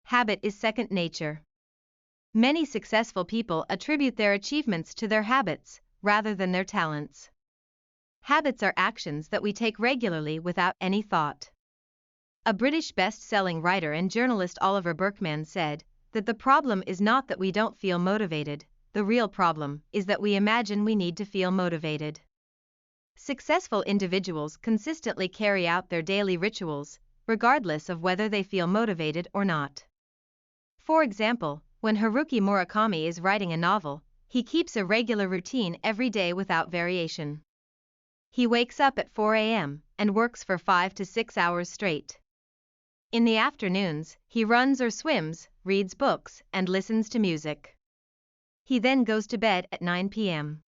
Habit is second nature. Many successful people attribute their achievements to their habits, rather than their talents. Habits are actions that we take regularly without any thought. A British best-selling writer and journalist Oliver Burkeman said that the problem is not that we don't feel motivated, the real problem is that we imagine we need to feel motivated. Successful individuals consistently carry out their daily rituals, regardless of whether they feel motivated or not. For example, when Haruki Murakami is writing a novel, he keeps a regular routine every day without variation. He wakes up at 4 a.m. and works for 5 to 6 hours straight. In the afternoons, he runs or swims, reads books, and listens to music. He then goes to bed at 9 p.m.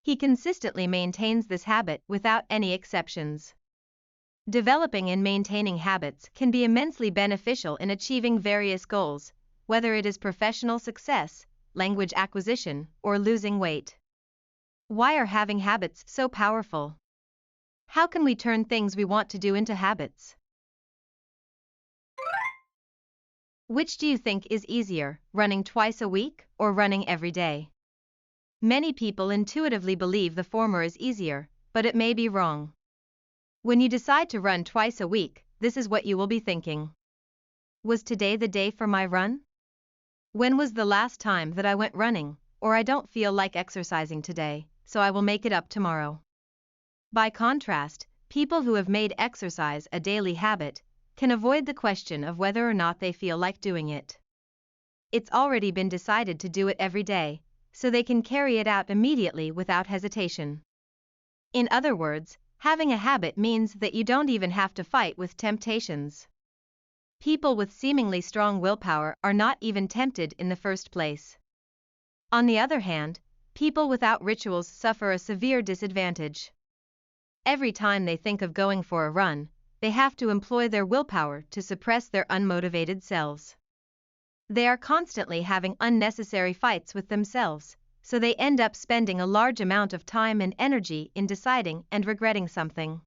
He consistently maintains this habit without any exceptions. Developing and maintaining habits can be immensely beneficial in achieving various goals, whether it is professional success, language acquisition, or losing weight. Why are having habits so powerful? How can we turn things we want to do into habits? Which do you think is easier, running twice a week or running every day? Many people intuitively believe the former is easier, but it may be wrong. When you decide to run twice a week, this is what you will be thinking. Was today the day for my run? When was the last time that I went running? Or I don't feel like exercising today, so I will make it up tomorrow. By contrast, people who have made exercise a daily habit can avoid the question of whether or not they feel like doing it. It's already been decided to do it every day, so they can carry it out immediately without hesitation. In other words, having a habit means that you don't even have to fight with temptations. People with seemingly strong willpower are not even tempted in the first place. On the other hand, people without rituals suffer a severe disadvantage. Every time they think of going for a run, they have to employ their willpower to suppress their unmotivated selves. They are constantly having unnecessary fights with themselves, so they end up spending a large amount of time and energy in deciding and regretting something.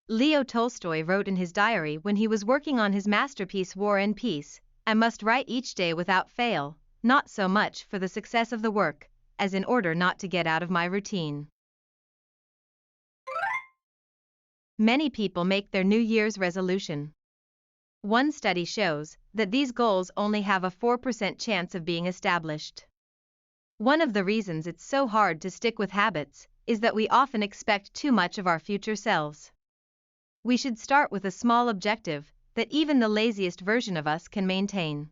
Leo Tolstoy wrote in his diary when he was working on his masterpiece War and Peace, "I must write each day without fail, not so much for the success of the work, as in order not to get out of my routine." Many people make their New Year's resolution. One study shows that these goals only have a 4% chance of being established. One of the reasons it's so hard to stick with habits is that we often expect too much of our future selves. We should start with a small objective that even the laziest version of us can maintain.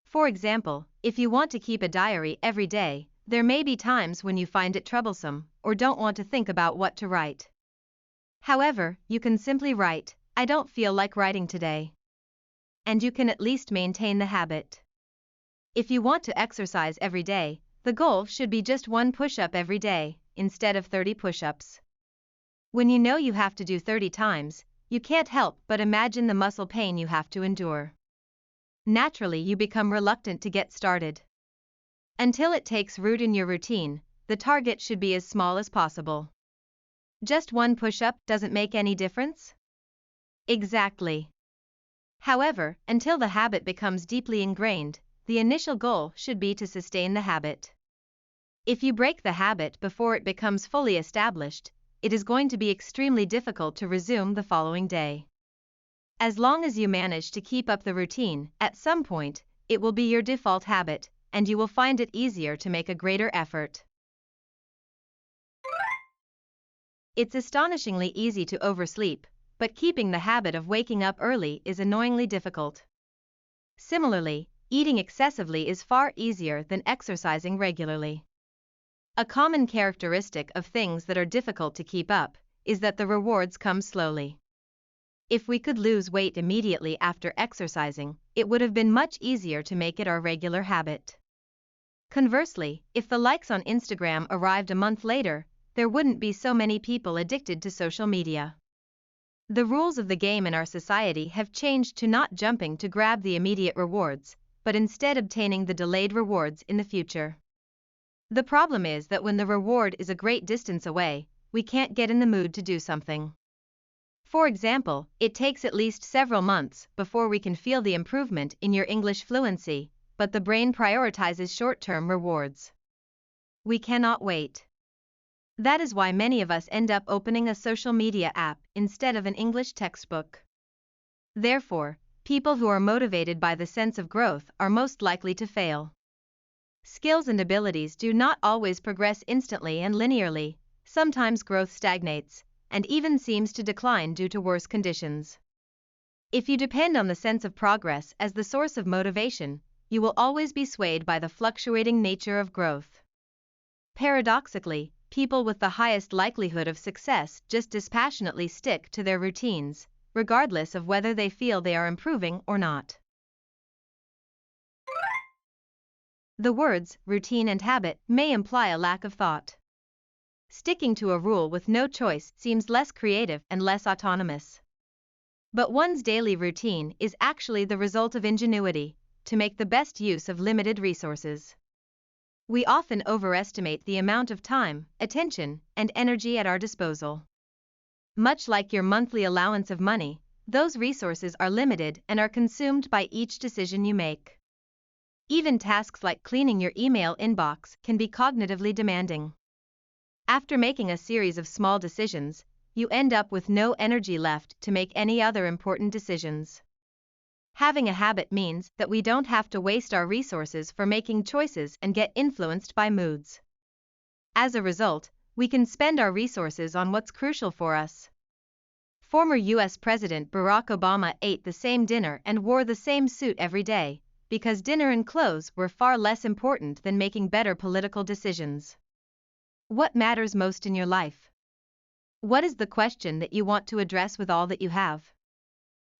For example, if you want to keep a diary every day, there may be times when you find it troublesome or don't want to think about what to write. However, you can simply write, "I don't feel like writing today." And you can at least maintain the habit. If you want to exercise every day, the goal should be just 1 push-up every day, instead of 30 push-ups. When you know you have to do 30 times, you can't help but imagine the muscle pain you have to endure. Naturally, you become reluctant to get started. Until it takes root in your routine, the target should be as small as possible. Just 1 push-up doesn't make any difference? Exactly. However, until the habit becomes deeply ingrained, the initial goal should be to sustain the habit. If you break the habit before it becomes fully established, it is going to be extremely difficult to resume the following day. As long as you manage to keep up the routine, at some point, it will be your default habit, and you will find it easier to make a greater effort. It's astonishingly easy to oversleep, but keeping the habit of waking up early is annoyingly difficult. Similarly, eating excessively is far easier than exercising regularly. A common characteristic of things that are difficult to keep up is that the rewards come slowly. If we could lose weight immediately after exercising, it would have been much easier to make it our regular habit. Conversely, if the likes on Instagram arrived a month later, there wouldn't be so many people addicted to social media. The rules of the game in our society have changed to not jumping to grab the immediate rewards, but instead obtaining the delayed rewards in the future. The problem is that when the reward is a great distance away, we can't get in the mood to do something. For example, it takes at least several months before we can feel the improvement in your English fluency, but the brain prioritizes short-term rewards. We cannot wait. That is why many of us end up opening a social media app instead of an English textbook. Therefore, people who are motivated by the sense of growth are most likely to fail. Skills and abilities do not always progress instantly and linearly. Sometimes growth stagnates, and even seems to decline due to worse conditions. If you depend on the sense of progress as the source of motivation, you will always be swayed by the fluctuating nature of growth. Paradoxically, people with the highest likelihood of success just dispassionately stick to their routines, regardless of whether they feel they are improving or not. The words routine and habit may imply a lack of thought. Sticking to a rule with no choice seems less creative and less autonomous. But one's daily routine is actually the result of ingenuity, to make the best use of limited resources. We often overestimate the amount of time, attention, and energy at our disposal. Much like your monthly allowance of money, those resources are limited and are consumed by each decision you make. Even tasks like cleaning your email inbox can be cognitively demanding. After making a series of small decisions, you end up with no energy left to make any other important decisions. Having a habit means that we don't have to waste our resources for making choices and get influenced by moods. As a result, we can spend our resources on what's crucial for us. Former US President Barack Obama ate the same dinner and wore the same suit every day, because dinner and clothes were far less important than making better political decisions. What matters most in your life? What is the question that you want to address with all that you have?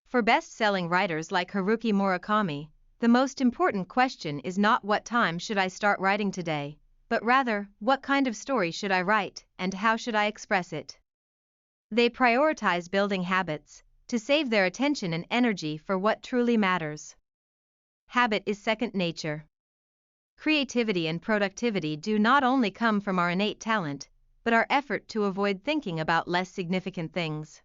For best-selling writers like Haruki Murakami, the most important question is not what time should I start writing today, but rather, what kind of story should I write, and how should I express it? They prioritize building habits, to save their attention and energy for what truly matters. Habit is second nature. Creativity and productivity do not only come from our innate talent, but our effort to avoid thinking about less significant things.